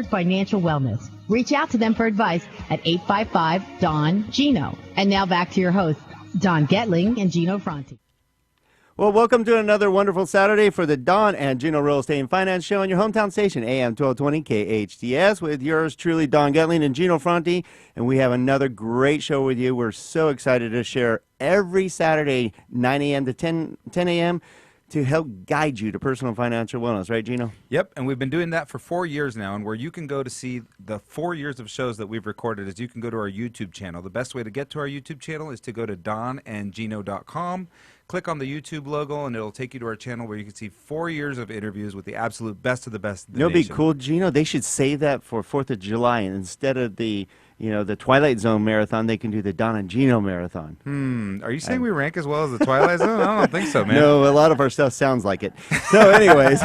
Financial wellness. Reach out to them for advice at 855-DON-GINO. And now back to your hosts, Don Getling and Gino Franti. Well, welcome to another wonderful Saturday for the Don and Gino Real Estate and Finance Show on your hometown station, AM 1220 KHTS, with yours truly, Don Getling and Gino Franti. And we have another great show with you. We're so excited to share every Saturday, 9 a.m. to 10 a.m., to help guide you to personal financial wellness. Right, Gino? Yep, and we've been doing that for 4 years now, and where you can go to see the 4 years of shows that we've recorded is you can go to our YouTube channel. The best way to get to our YouTube channel is to go to donandgino.com, click on the YouTube logo, and it'll take you to our channel where you can see 4 years of interviews with the absolute best of the best of the It'll nation. be cool, Gino. They should save that for 4th of July, and instead of the Twilight Zone marathon, they can do the Don and Gino marathon. Are you saying we rank as well as the Twilight Zone? I don't think so, man. No, a lot of our stuff sounds like it. So anyways,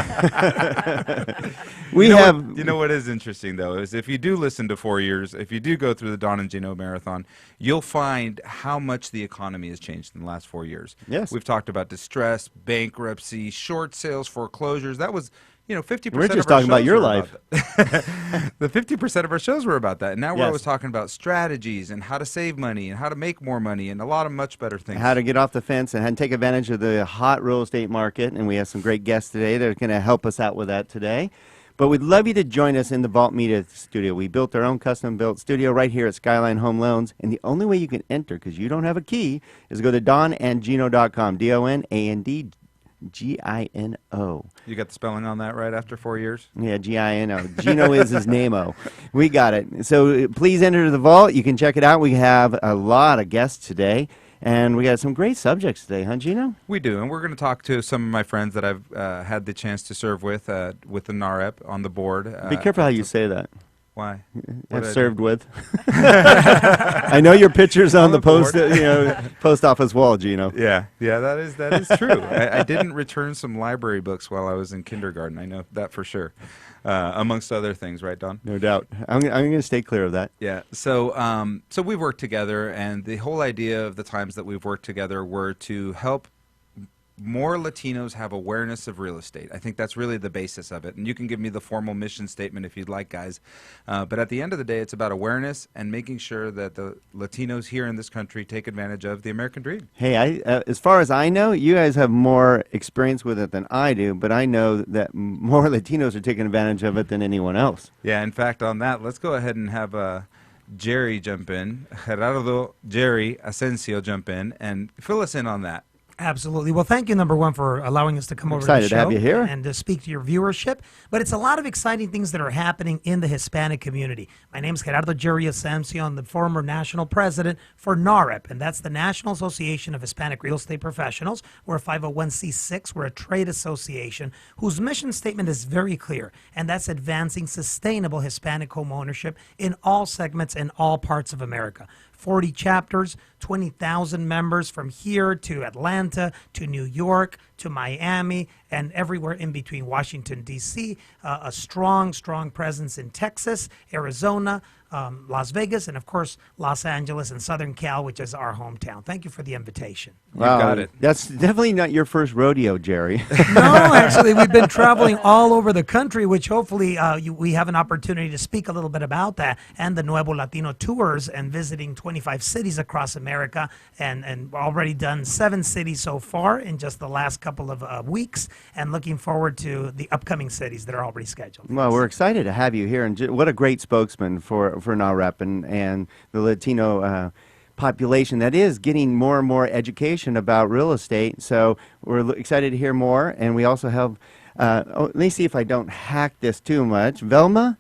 You know what is interesting, though, is if you do listen to 4 years, if you do go through the Don and Gino marathon, you'll find how much the economy has changed in the last 4 years. Yes. We've talked about distress, bankruptcy, short sales, foreclosures. That was 50% We're just of our talking about shows your were life. The 50% of our shows were about that. And now we're Yes. always talking about strategies and how to save money and how to make more money and a lot of much better things. How to get off the fence and take advantage of the hot real estate market. And we have some great guests today that are going to help us out with that today. But we'd love you to join us in the Vault Media studio. We built our own custom-built studio right here at Skyline Home Loans. And the only way you can enter, because you don't have a key, is go to donandgino.com, DONANDGINO. You got the spelling on that right after 4 years? Yeah, Gino. Gino is his name-o. We got it. So please enter the vault. You can check it out. We have a lot of guests today, and we got some great subjects today, huh, Gino? We do, and we're going to talk to some of my friends that I've had the chance to serve with the NAREP on the board. Be careful how you say that. Why? I've served with. I know your picture's on the post office wall, Gino. Yeah, that is true. I didn't return some library books while I was in kindergarten. I know that for sure, amongst other things, right, Don? No doubt. I'm going to stay clear of that. Yeah. So we've worked together, and the whole idea of the times that we've worked together were to help more Latinos have awareness of real estate. I think that's really the basis of it. And you can give me the formal mission statement if you'd like, guys. But at the end of the day, it's about awareness and making sure that the Latinos here in this country take advantage of the American dream. Hey, as far as I know, you guys have more experience with it than I do, but I know that more Latinos are taking advantage of it than anyone else. Yeah, in fact, on that, let's go ahead and have Jerry jump in, Gerardo, Jerry, Ascencio jump in, and fill us in on that. Absolutely. Well, thank you, number one, for allowing us to come over to the Excited show to have you here. and to speak to your viewership. But it's a lot of exciting things that are happening in the Hispanic community. My name is Gerardo Jerry Ascencio. I'm the former national president for NAREP, and that's the National Association of Hispanic Real Estate Professionals. We're a 501c6. We're a trade association whose mission statement is very clear, and that's advancing sustainable Hispanic home ownership in all segments in all parts of America. 40 chapters, 20,000 members from here to Atlanta, to New York, to Miami, and everywhere in between, Washington, D.C., a strong presence in Texas, Arizona, Las Vegas, and, of course, Los Angeles and Southern Cal, which is our hometown. Thank you for the invitation. Wow, You got it. That's definitely not your first rodeo, Jerry. No, actually, we've been traveling all over the country, which hopefully we have an opportunity to speak a little bit about that, and the Nuevo Latino tours, and visiting 25 cities across America, and already done 7 cities so far in just the last couple of weeks, and looking forward to the upcoming cities that are already scheduled. Well, we're excited to have you here, and what a great spokesman for NAREP and the Latino population that is getting more and more education about real estate. So we're excited to hear more, and we also have, let me see if I don't hack this too much, Vilma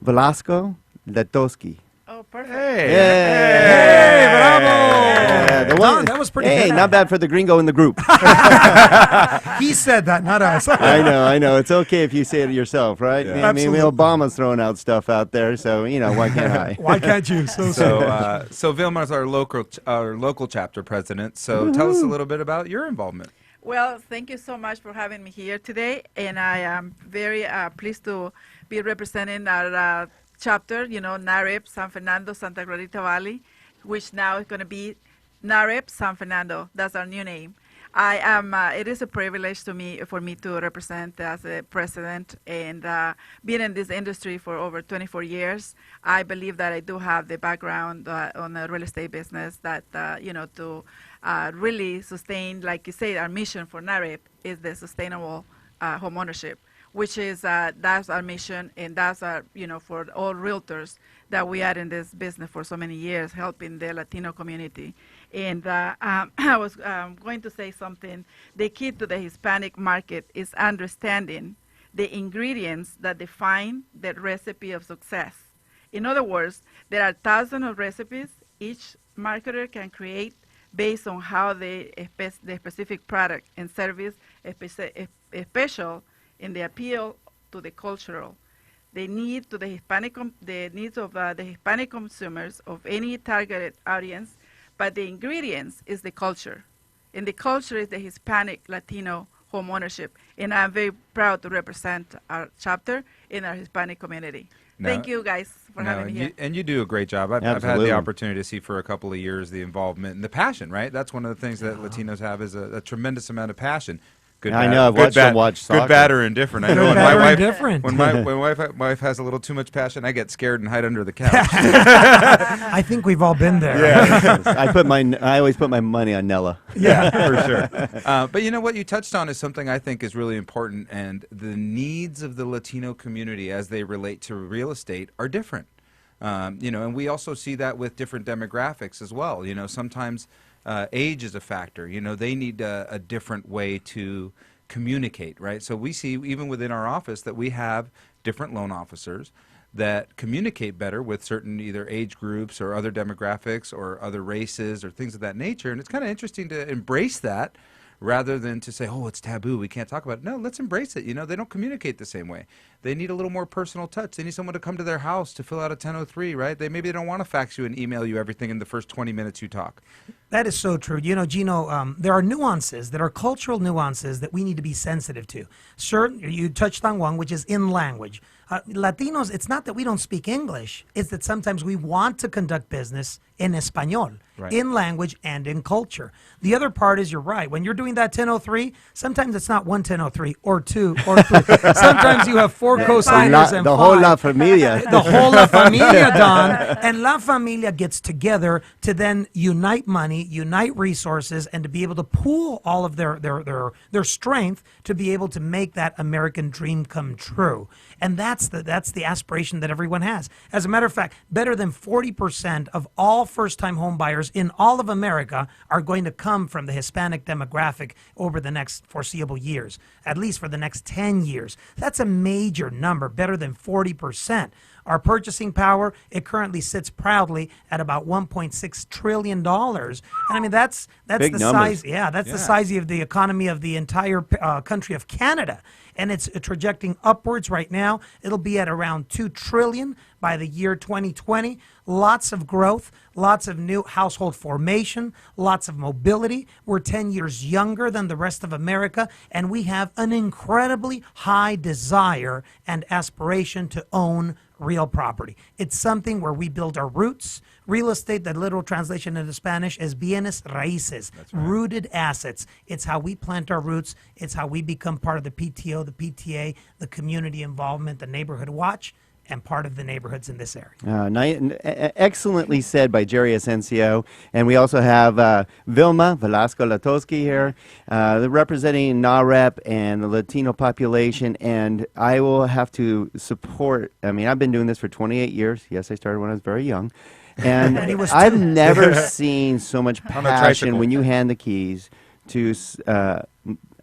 Velasco Letosky. Oh, perfect. Hey, bravo! The Don, that was pretty Hey, good. not bad for the gringo in the group. He said that, not us. I know. It's okay if you say it yourself, right? Yeah. I mean, Obama's throwing out stuff out there, so, why can't I? Why can't you? So Vilma is our local chapter president. So tell us a little bit about your involvement. Well, thank you so much for having me here today, and I am very pleased to be representing our chapter, NAREP San Fernando, Santa Clarita Valley, which now is going to be NAREP San Fernando. That's our new name. I am. It is a privilege for me to represent as a president, and being in this industry for over 24 years. I believe that I do have the background on the real estate business that to really sustain, like you say, our mission for NAREP is the sustainable home ownership, which is that's our mission, and that's our for all realtors that we are in this business for so many years, helping the Latino community. And I was going to say something. The key to the Hispanic market is understanding the ingredients that define the recipe of success. In other words, there are thousands of recipes each marketer can create based on how the specific product and service is special in the appeal to the cultural. The need to the the needs of the Hispanic consumers of any targeted audience, but the ingredients is the culture, and the culture is the Hispanic Latino home ownership, and I'm very proud to represent our chapter in our Hispanic community. Thank you guys for having me here. And you do a great job. I've had the opportunity to see for a couple of years the involvement and the passion, right? That's one of the things that Latinos have is a tremendous amount of passion. Good, I know. I've watched them watch soccer. Good, bad, or indifferent. I know Good, when bad, my or wife, indifferent. when my wife has a little too much passion, I get scared and hide under the couch. I think we've all been there. Yeah. I always put my money on Nella. Yeah, for sure. But you know what you touched on is something I think is really important, and the needs of the Latino community as they relate to real estate are different. And we also see that with different demographics as well. Sometimes age is a factor. They need a different way to communicate, right? So we see even within our office that we have different loan officers that communicate better with certain either age groups or other demographics or other races or things of that nature. And it's kind of interesting to embrace that rather than to say, oh, it's taboo, we can't talk about it. No, let's embrace it. They don't communicate the same way. They need a little more personal touch. They need someone to come to their house to fill out a 1003, right? Maybe they don't want to fax you and email you everything in the first 20 minutes you talk. That is so true. Gino, there are nuances, there are cultural nuances that we need to be sensitive to. Sure, you touched on one, which is in language. Latinos, it's not that we don't speak English, it's that sometimes we want to conduct business in Espanol, right, in language and in culture. The other part is you're right. When you're doing that 1003, sometimes it's not one 1003 or two or three. Sometimes you have four co-signers and the five. whole La Familia. The whole La Familia, Don. And La Familia gets together to then unite money, unite resources, and to be able to pool all of their strength to be able to make that American dream come true. And that's the aspiration that everyone has. As a matter of fact, better than 40% of all first-time home buyers in all of America are going to come from the Hispanic demographic over the next foreseeable years, at least for the next 10 years. That's a major number, better than 40%. Our purchasing power, it currently sits proudly at about $1.6 trillion. And I mean, that's Big the numbers. size, that's the size of the economy of the entire country of Canada. And it's trajecting upwards right now. It'll be at around $2 trillion by the year 2020. Lots of growth, lots of new household formation, lots of mobility. We're 10 years younger than the rest of America, and we have an incredibly high desire and aspiration to own real property. It's something where we build our roots. Real estate, the literal translation into Spanish is bienes raíces, rooted assets. It's how we plant our roots. It's how we become part of the PTO, the PTA, the community involvement, the neighborhood watch, and part of the neighborhoods in this area. Excellently said by Jerry Ascencio. And we also have Vilma Velasco Letosky here, representing NAREP and the Latino population. And I will have to support, I've been doing this for 28 years. Yes, I started when I was very young. And I've never seen so much passion when you hand the keys to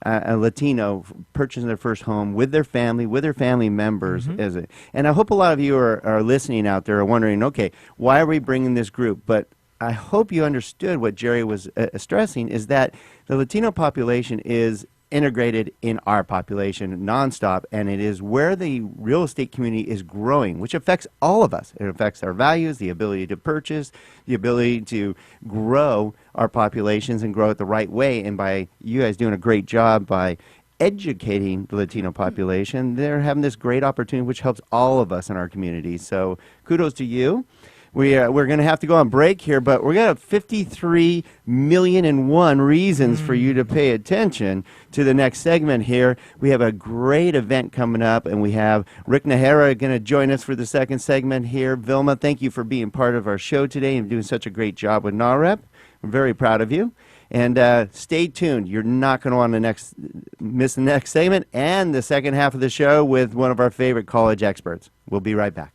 a Latino purchasing their first home with their family members. And I hope a lot of you are listening out there are wondering, okay, why are we bringing this group? But I hope you understood what Jerry was stressing is that the Latino population is integrated in our population nonstop, and it is where the real estate community is growing, which affects all of us. It affects our values, the ability to purchase, the ability to grow our populations and grow it the right way. And by you guys doing a great job by educating the Latino population, they're having this great opportunity which helps all of us in our community. So kudos to you. we're going to have to go on break here, but we're going to have 53,000,001 reasons for you to pay attention to the next segment here. We have a great event coming up, and we have Rick Najera going to join us for the second segment here. Vilma, thank you for being part of our show today and doing such a great job with NAREP. We're very proud of you. And stay tuned. You're not going to want to miss the next segment and the second half of the show with one of our favorite college experts. We'll be right back.